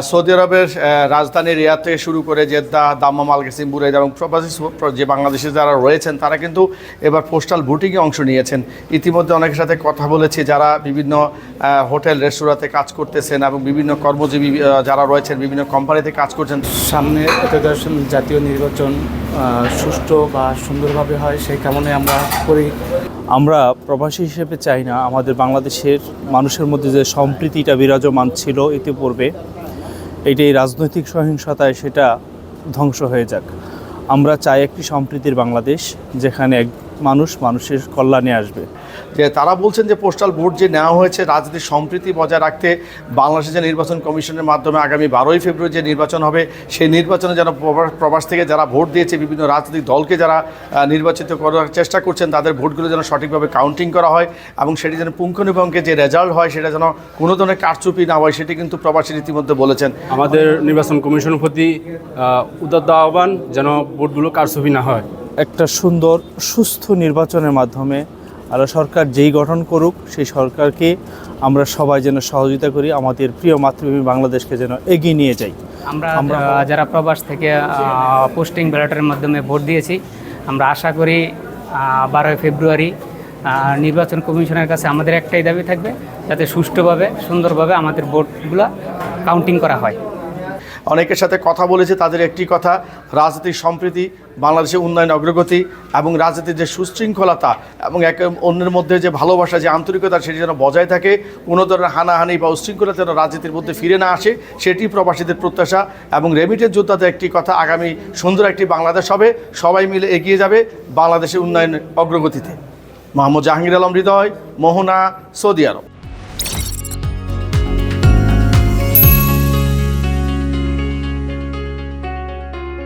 Saudi আরবের রাজধানী রিয়াদ থেকে শুরু করে জেদ্দা, দাম্মাম, আল কাসিম, বুরাইদা এবং প্রবাসী যে বাংলাদেশে যারা রয়েছেন তারা কিন্তু এবার পোস্টাল ভোটিংয়ে অংশ নিয়েছেন। ইতিমধ্যে অনেকের সাথে কথা বলেছি যারা বিভিন্ন হোটেল রেস্তোরাঁতে কাজ করতেছেন এবং বিভিন্ন কর্মজীবী যারা রয়েছেন বিভিন্ন কোম্পানিতে কাজ করছেন। সামনে ত্রয়োদশ জাতীয় নির্বাচন সুষ্ঠু বা সুন্দরভাবে হয় সেই কামনায় আমরা করি। আমরা প্রবাসী হিসেবে চাই না আমাদের বাংলাদেশের মানুষের মধ্যে যে সম্প্রীতিটা বিরাজমান ছিল ইতিপূর্বে, এই রাজনৈতিক সহিংসতায় সেটা ধ্বংস হয়ে যাক। আমরা চাই একটি সম্প্রীতির বাংলাদেশ যেখানে এক মানুষের কল্যাণে আসবে। যে তারা বলছেন যে পোস্টাল ভোট যে নেওয়া হয়েছে রাজনীতির সম্প্রীতি বজায় রাখতে, বাংলাদেশের যে নির্বাচন কমিশনের মাধ্যমে আগামী 12ই ফেব্রুয়ারি যে নির্বাচন হবে সেই নির্বাচনে যেন প্রবাস থেকে যারা ভোট দিয়েছে বিভিন্ন রাজনৈতিক দলকে যারা নির্বাচিত করার চেষ্টা করছেন তাদের ভোটগুলো যেন সঠিকভাবে কাউন্টিং করা হয় এবং সেটি যেন পুঙ্খানুপুঙ্খে যে রেজাল্ট হয় সেটা যেন কোনো ধরনের কারচুপি না হয় সেটি কিন্তু প্রবাসীর ইতিমধ্যে বলেছেন। আমাদের নির্বাচন কমিশনের প্রতি উদাত্ত আহ্বান যেন ভোটগুলো কারচুপি না হয়। একটা সুন্দর সুস্থ নির্বাচনের মাধ্যমে আল্লাহ সরকার যেই গঠন করুক সেই সরকারকে আমরা সবাই যেন সহযোগিতা করি, আমাদের প্রিয় মাতৃভূমি বাংলাদেশকে যেন এগিয়ে নিয়ে যাই। আমরা যারা প্রবাস থেকে পোস্টিং ব্যালটের মাধ্যমে ভোট দিয়েছি, আমরা আশা করি 12 ফেব্রুয়ারি নির্বাচন কমিশনের কাছে আমাদের একটাই দাবি থাকবে যাতে সুষ্ঠুভাবে সুন্দরভাবে আমাদের ভোটগুলো কাউন্টিং করা হয়। অনেকের সাথে কথা বলেছে, তাদের একটি কথা, রাজনৈতিক সম্প্রীতি, বাংলাদেশের উন্নয়ন অগ্রগতি এবং রাজনীতির যে সুশৃঙ্খলতা এবং একে অন্যের মধ্যে যে ভালোবাসা যে আন্তরিকতা সেটি যেন বজায় থাকে, কোনো ধরনের হানাহানি বা উশৃঙ্খলতা যেন রাজনীতির মধ্যে ফিরে না আসে সেটি প্রবাসীদের প্রত্যাশা। এবং রেমিটেন্স যোদ্ধাদের একটি কথা, আগামী সুন্দর একটি বাংলাদেশ হবে, সবাই মিলে এগিয়ে যাবে বাংলাদেশের উন্নয়ন অগ্রগতিতে। মোহাম্মদ জাহাঙ্গীর আলম হৃদয়, মোহনা, সৌদি আরব।